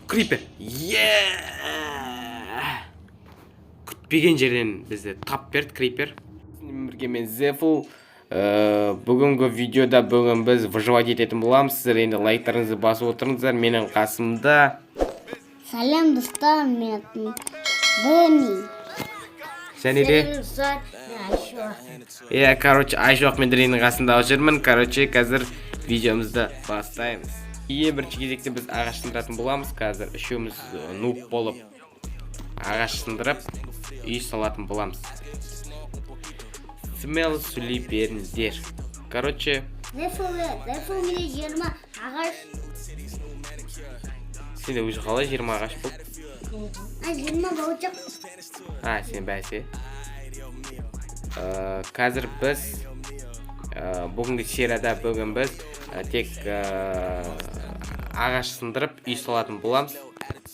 Крипер. Күтпеген жерден бізді тап берді крипер. Бірге мен Зефул. Бүгінгі видеода біз выживать ететін боламыз. Сіздер енді лайктарыңызды басып отырыңыздар. Менің қасымда. Салам достар, мен Дени. Және де короче, Айшуақ мен Денидің қасында жүрмін. Короче, қазір видеомызды бастаймыз. Бірінші кезекте біз ағаш сындыратын боламыз. Қазір үшеуміз нуб болып ағаш сындырып үй салатын боламыз. Смел сөйлей беріңіздер. Короче, Зефул мене 20 ағаш. сен де өзі қалай 20 ағаш болып? 20 бауырчақ. Сен бәсе. Қазір біз бүгінгі серияда біз тек ағаш сындырып үй салатын боламыз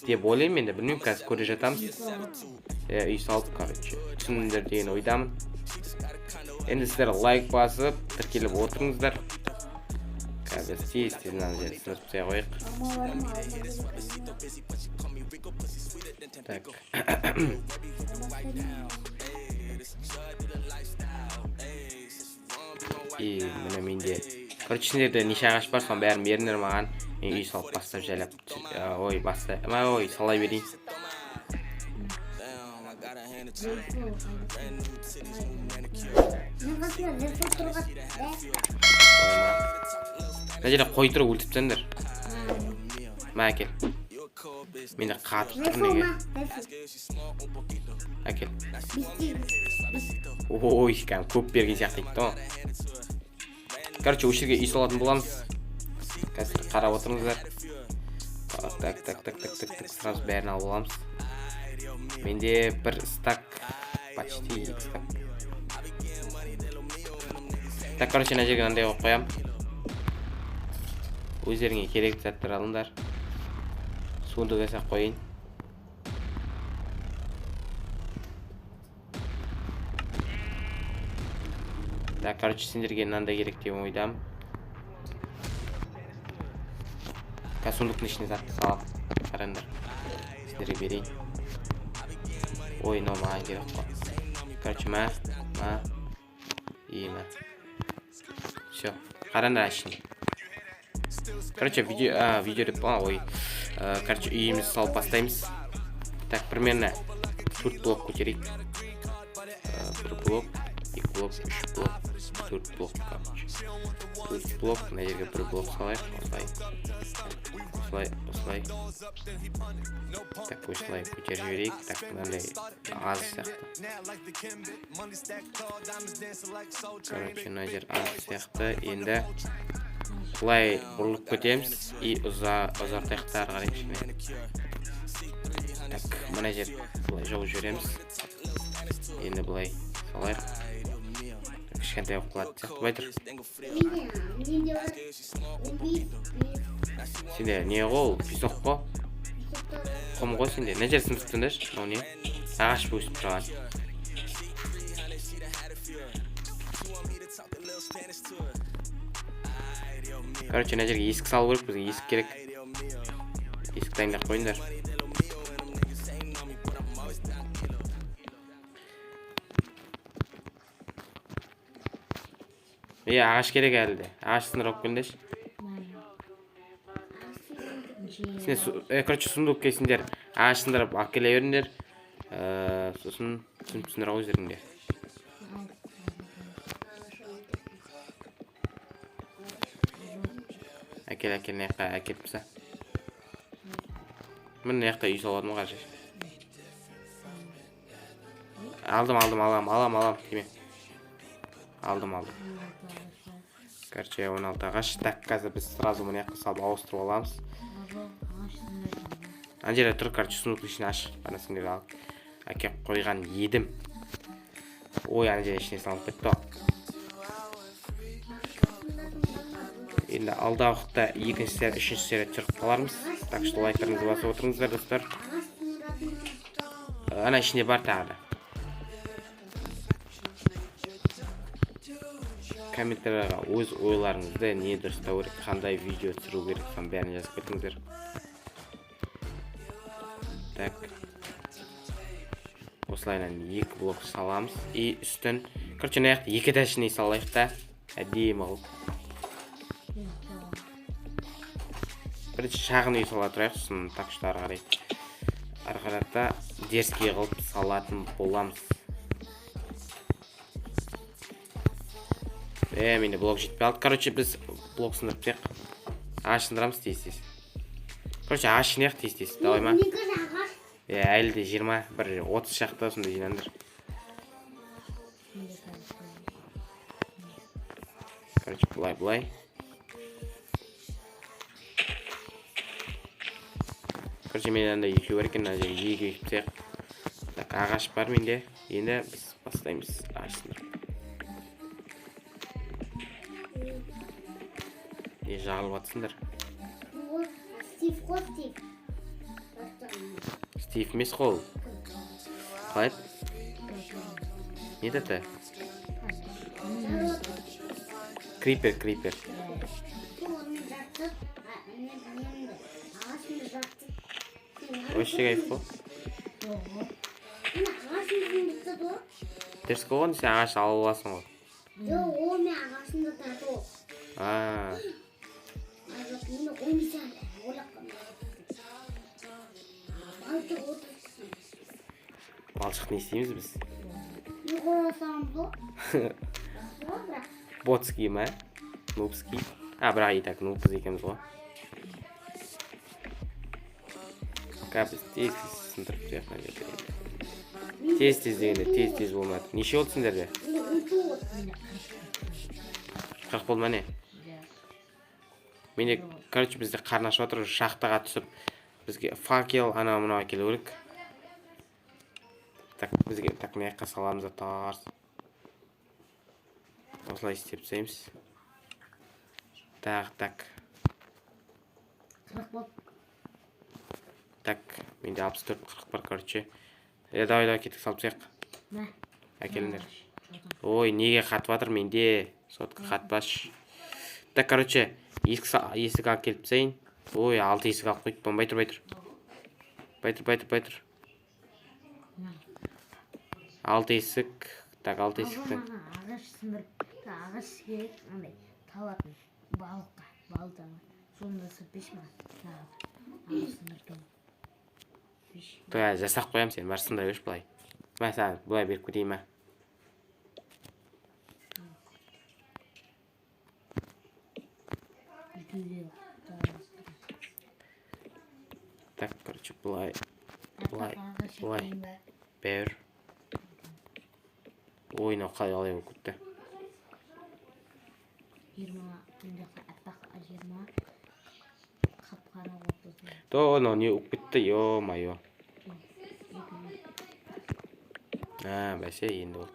деп ойлаймын. Енді білмеймін, қазір көре жатамыз. Үй салып, короче, түсіндіңдер деген ойдамын. Енді сіздер лайк басып тіркеліп отырыңыздар. Қазір тез мына жерді сындырып тастай қояйық. Так. Міне менде. Короче, сендерде неше ағаш бар, соның бәрін беріңдер маған. Мен үй салып бастап жайлап. Салай берейін. Мына жерде қой тұрып өлтіріпсіңдер. Әкел. Мені қатып тұр неге. Әкел. Көп берген сияқты етті ғой. Короче, осы жерге үй салатын боламыз. Қазір қарап отырыңыздар. Так. Сразу бәрін алып аламыз. Менде бір стак, почти 2 стак. Так, короче, мына жерге мынандай қойып қоямын. Өздеріңе керекті заттар алыңдар. Суындық жасап қойын. Так, короче, сендерге мынандай керек деп ойдам. Суындықтың ішіне затты салып қараңдар. Сендерге берейін. Мынау маған керек қой. Короче, Все, қараңдар ашын. Короче, видео деп короче, үйімізді салып бастаймыз. Так, примерно 4 блок көтерейік. 1 блок, 2 блок, 3 блок, 4 блок, короче. 4 блок, мына жерге 1 блок салайық. Осылай. Так, осылай көтеріп жіберейік. Так, мынандай аз сияқты. Короче, мына жер аз сияқты. Енді бұлай бұрылып көтеміз. И ұзартайық та ары қарай кішкене. Так, мына жер бұлай жауып жібереміз. Енді бұлай салайық. Кішкентай болып қалады сияқты. Былай тұр. Сенде не ғой? Песок қой? Құм ғой сенде. Мына жер сындырып тұрсаңдаршы. Мынау не? Ағаш өсіп тұрған. Короче, мына жерге есік салу керек, бізге есік керек. Есік дайындап қойыңдар. Ағаш керек әлі де. Ағаш сындырып келіңдерші. Короче, сундук келсіңдер. Ағаш сындырып алып келе беріңдер. Сосын сындырып өздеріңдер. Әкел, мына әкеліп біса. Мына яқта үй салатын қажет. Алдым. Кеме. Алдым. Короче, 16 ағаш. Так, қазір біз сразу мына яққа салып ауыстырып аламыз. Ана жерде тұр, короче, сундуктың ішіне аш. Анасыңды алып. Әкеп қойған едім. Ана жерде ішіне салып кетті. Енді алдағы уақытта 2-ші серия, 3-ші серия түсіріп қалармыз. Так что лайктарыңызды басып отырыңыздар, достар. Ана ішінде бар тағы да. комментарияға өз ойларыңызды не дұрыстау керек, қандай видео түсіру керек, соның бәрін жазып кетіңіздер. Так. Осылайынан 2 блок саламыз. И үстін, короче, мына жақта 2 этажный салайық та, әдемі қылып. Бірінші шағын үй сала тұрайық, сосын так что ары қарата дерзкий қылып салатын боламыз. Менде блок жетпей алды. Короче, біз блок сындырып тек ағаш сындырамыз тез. Короче, ағаш жинайық тез. Давай ма? Әлі де 20, бір 30 шақты сонда жинаңдар. Короче, бұлай. Короче, мен анда екеу бар екен, ана жерге екеу тек. Так, ағаш бар менде. Енді біз бастаймыз ағаш сындырып. Не жағылып атсыңдар? Стив емес қол. Қалай? Не деді? Крипер. Өші кайф қол? Дұрыс қоған, сен ағаш алып аласың ғой. Жоқ, ол мен ағашымды тату. Мені ойнасаң, ойлап балшық не істейміз біз? Не қойсам бұл? Ботский ма? Нубский? Бірақ и так нубыз екеміз ғой. Біз тез сындырып тұяқына жерде. Тез дегенде, тез болмады. Неше болды сендерде? 40 болды ма не? Менде, короче, бізде қарны ашып отыр, шахтаға түсіп, бізге факел, анау-мынау әкелу керек. Так, бізге так маяққа саламыз атарс. Осылай істеп тастаймыз. Так. Так, менде 64-40 бар, короче. Давай, кетік салып тастайық. Әкеліңдер. Ой, неге қатып жатыр менде? Сотқа қатпаш. Так, короче, есік алып келіп тастайын. Ой, 6 есік алып қойып, бай тұр. Байтыр. 6 есік. Так, 6 есіктің. Ағаш сындырып, ағаш керек, андай, талатын балыққа, балданы. Сонда сырпеш ма? Ағаш сындырып. Жасақ қоям сен, бар сындыра берші бұлай. Мен саған бұлай беріп кетейін ма? Так, короче, бұлай. Бәр. Ойна қалай алай болып кетті. 20 қап-қара болды. То, не ұп кетті, ё-майо. Бәсе, енді болды.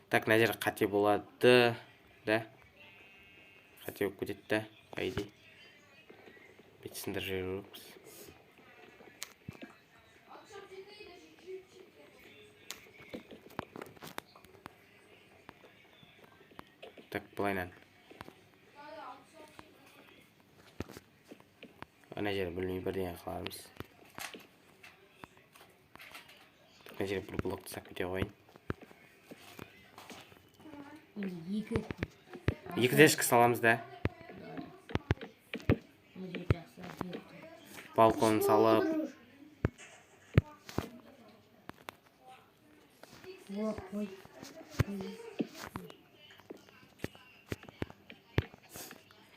Так, мына жер қате болады, да? Қате болып кетеді, да? Қайди. Бетсіндір жер өкпіз. Так, бұлайнан. Ана жері білмей бірден қаларымыз. Ана жері бір блокты сап кете қойын. Екі дәшкі саламыз да. Балкон салып.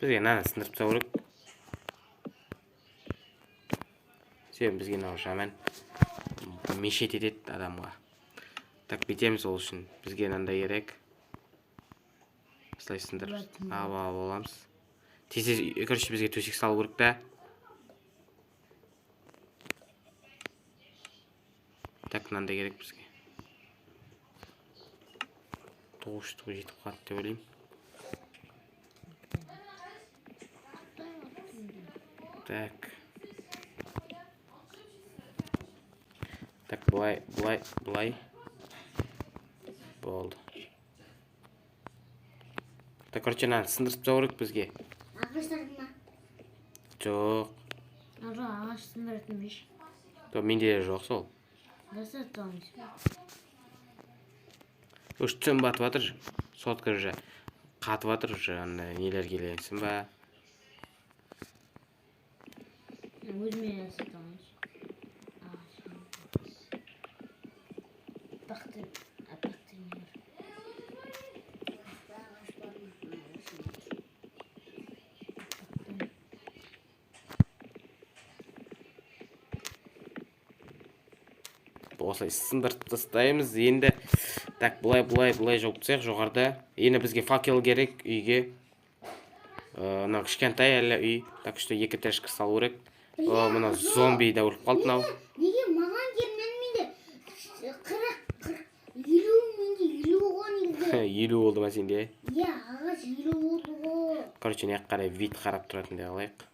Бізге наны сындырып тастау керек. Себебі бізге мынау жаман мешет етеді адамға. Так, бетеміз ол үшін. Бізге мынандай керек. Осылай сындырып алып аламыз. Тез, короче, бізге төсек салу керек та. Так, мынандай керек бізге. 9 штук жетіп қалады деп ойлаймын. Так. Так, былай. Болды. Так, короче, мынаны сындырып тастау керек бізге. Ағаштарды ма? Жоқ. Ағаш сындыратын беш. Менде де жоқ сол. Даса тауымыз. Уж түн батып жатыр. Сотка уже қатып жатыр уже, андай нелер келгенсің ба? Өзіме даса тауымыз. Бақты. Осылай сындырып тастаймыз. Енді так, бұлай жауып тастайық жоғарыда. Енді бізге факел керек үйге. Мына кішкентай әлі үй. Так что 2 тәшкі салу керек. Мына зомби да өліп қалды мынау. Неге маған келмеді? 50 менде 50 болған еді. 50 болды ма сенде? Иә, ағаш 50 болды ғой. Короче, не қарай вид қарап тұратындай алайық.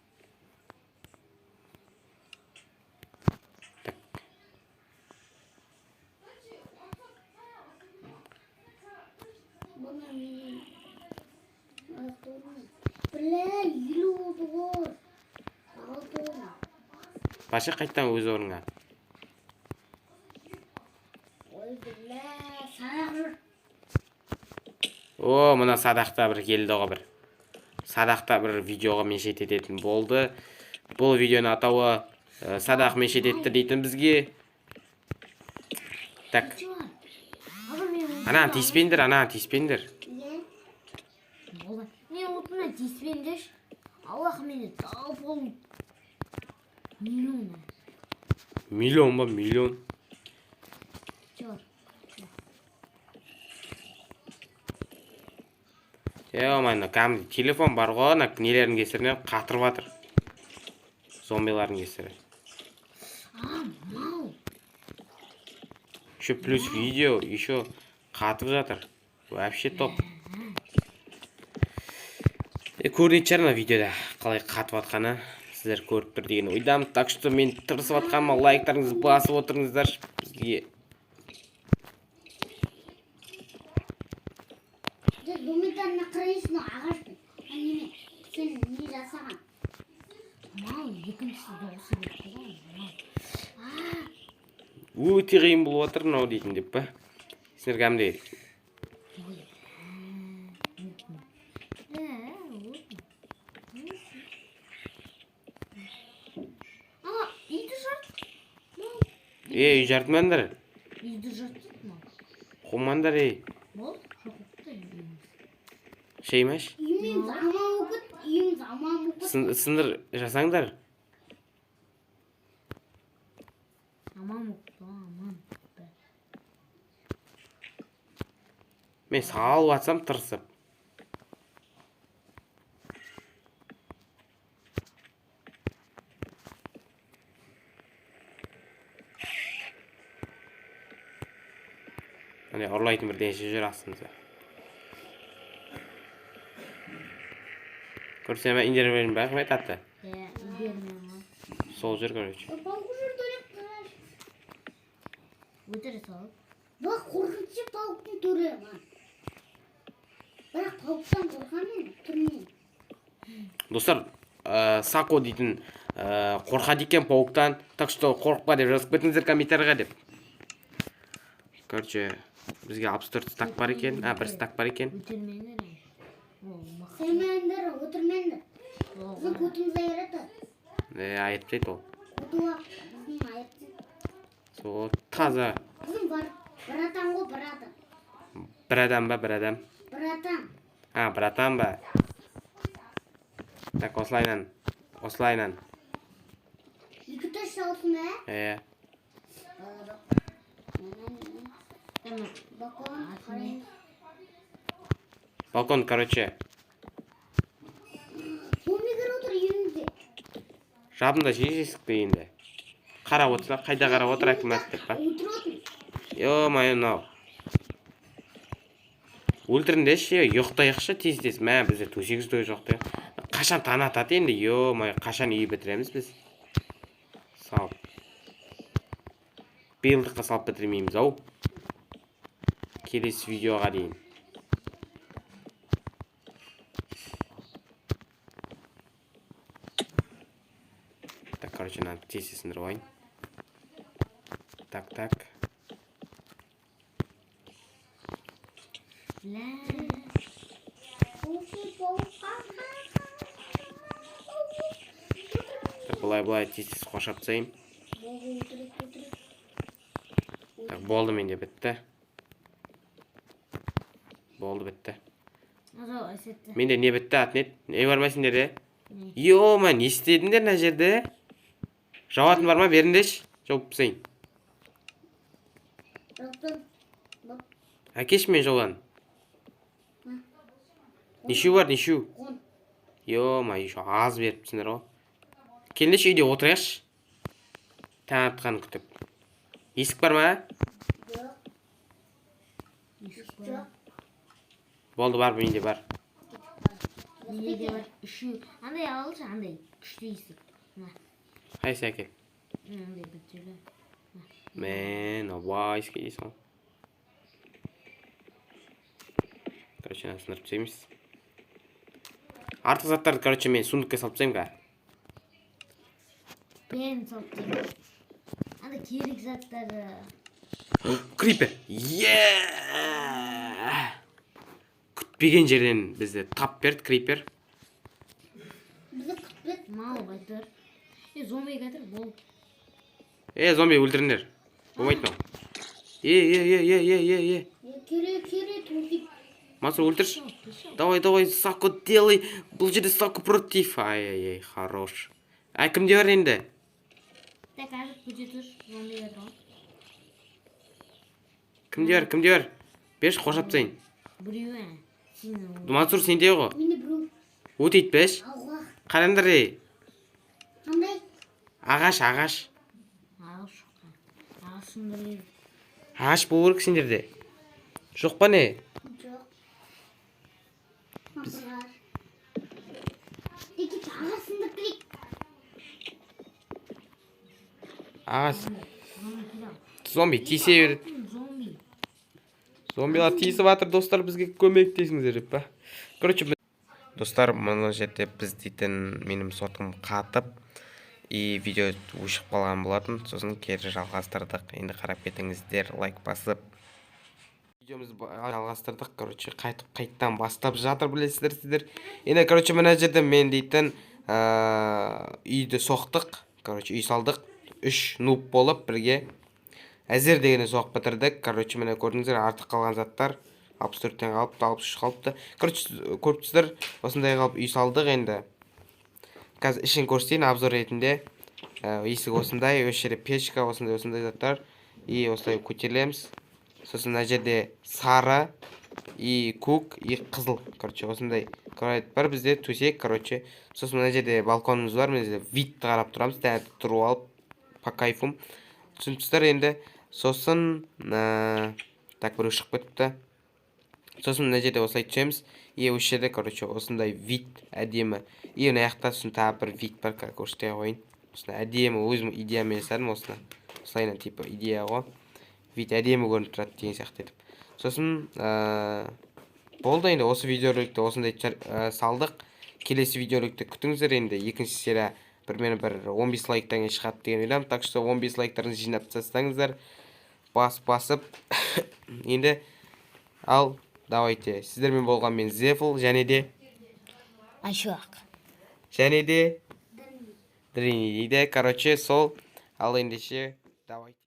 Бля, 50 болды ғой. Башы қайттан өз орныңа. Ой, бля, садақ. Мына садақта бір келді ғой бір. Садақта бір видеоға мешет ететін болды. Бұл видеоны атауы садақ мешет етті дейтін бізге. Так. Ананы тиіспеңдер. Мен отына тиіспеңдер. Аллах мені тауып олып. Миллион ба, миллион. Майна, кәмді телефон бар ғой, нелердің кесірінен қатырып жатыр. Зомбилардың кесірі. Еще плюс видео, еще қатып жатыр. Вообще топ. Көрінетін шығар мына видеода қалай қатып жатқаны. Сіздер көріп тұр деген ойдамын. Так что мен тырысып жатқаныма лайктарыңызды басып отырыңыздар бізге. Домиданна қарайсың ағашпен. Неме, сен не жасаған? Мал, екіншісі доғысы кетті ғой. Өте қиын болып жатыр мынау дейтін деп па? Сендер кәмде? Үй жартымандар. Үйді жартып ма? Қумандар, Бол, жоқықты. Шеймаш? Үйім заман бұқыт. Сындыр жасаңдар. Аман бұқыт, аман бұқыт. Мен салып атсам тырысып. Ұрлайтын бір денші жүр астымызда. Көрсем бә индер берін бә, қымет атты? Бермеймін. Сол жүр, көрөч. Пауқы жүр төлеп қараш. Өтірі салып. Бақ, қорқыншы пауқтың түрі, ман. Бірақ пауқтан қорқамын, түрмен. Достар, Сако дейтін қорқады екен пауқтан. Так что қорқпа деп жазып кетіңіздер комментарийға деп. Короче, бізге 64 стак бар екен. 1 стак бар екен. Өтірмендер. Сәмендер, өтірмендер. Біздің көтіміз айырады. Айыптайды ол. Көтуа, біздің айырды. Сол, таза. Біздің бар, братан ғой, братан. Бір адам ба, бір адам? Братан. Братан ба? Так, осылайнан. 2 таш салсын бә? Балкон, короче. Зомбигер отыр үйіңізде. Жабында есікті енді. Қарап отырса, қайда қарап отыр әкімәс деп па? Отыр отыр. Ё-майы мынау. Өлтіріндеші, ұйықтайықшы тез-тез. Бізде төсегізді жоқты. Қашан танатады енді, ё-майы, қашан үй бітіреміз біз? Салып. Биылдыққа салып бітірмейміз, ау. Келесі видеоға дейін. Так, короче, надо тез сындырып алайын. Так. Былай тез қошап тастайын. Так, болды менде бітті. Болды бітті. Менде не бітті атнет? Не бар ма сендерде? Йома, не істедіңдер мына жерде? Жауатын бар ма? Беріңдерші. Жауып тастайын. Әкеш мен жауған. Нешеу бар, нешеу? Йома, еще аз беріпсіңдер ғой. Келіңдерші, үйде отырайықшы. Таң атқанын күтіп. Есік бар ма? Болды, бар, менде бар. Менде бар, үшеу. Андай алшы, андай күшті есік. Қайсы әкел? Андай бір түрлі. Мен, обай, есік дейсің ғой. Короче, сындырып тастаймыз. Артық заттарды, короче, мен сундукка салып тастаймын ға. Ben салып тастаймын. Андай керек заттары. Крипер. Күтпеген жерден бізді тап берді крипер. Бізді күтпеді. Мал қайтыр. Зомби қайтыр, бол. Зомби өлтіріңдер. Болмайды мынау. Кере, турдик. Мансур, өлтірші. Давай, Сако делай. Бұл жерде Сако против. Ай, хорош. Кімде бар енді? Так, қазір көте тұр. Зомби қайтыр. Кімде бар? Беш, қошап тастайын. Біреуі. Мансур, сенде ғой. Менде біреу. Өтейді беш. Қараңдар ей. Қандай? Ағаш. Ағашындыр. Ағаш болу керек сендерде. Жоқ па не? Жоқ. Ағашындыр клик. Ағаш. Зомби тисе береді. Зомбилар тиісіп жатыр, достар, бізге көмектесіңіздер деп па. Короче, достар, мына жерде біз дейтін менің сотым қатып и видео өшіп қалған болатын. Сосын кері жалғастырдық. Енді қарап кетіңіздер, лайк басып. Видеомызды жалғастырдық. Короче, қайттан бастап жатыр, білесіздер сіздер. Енді, короче, мына жерде мен дейтін үйді соқтық. Короче, үй салдық. 3 нуб болып бірге. Әзер дегені соғып бітірдік. Короче, міне көрдіңіздер, артық қалған заттар 64-тен қалыпты, 63 қалыпты. Короче, көріпсіздер, осындай қалып үй салдық енді. Қазір ішін көрсетейін обзор ретінде. Есік осындай, өз жерде печка, осындай заттар. И осылай көтереміз. Сосын мына жерде сары, и көк, и қызыл. Короче, осындай көрет бар бізде төсек, короче. Сосын мына жерде балконымыз бар, мен жерде видті қарап тұрамыз, тәңірді тұрып алып, по кайфым. Түсініпсіздер енді. Сосын, так, бір шығып кетіпті. Сосын мына жерде осылай түсеміз. И осы жерде, короче, осындай вид әдемі. И мына аяқта сосын тағы бір вид бар, көрсете қойын. Осындай әдемі, өзім идеямен жасадым осыны. Осылайынан типа идея ғой. Вид әдемі көрініп тұрады деген сияқты етіп. Сосын, болды енді осы видеороликті осындай салдық. Келесі видеороликті күтіңіздер енді. Екінші серия бір 15 лайктан шығады деген ойлаймын. Так что 15 лайктарыңызды жинап тастаңыздар. Басып. Енді ал давайте. Сіздермен болған мен Зефл және де Ашуақ. Және де Дрини дейді. Короче, сол ал ендеше давайте.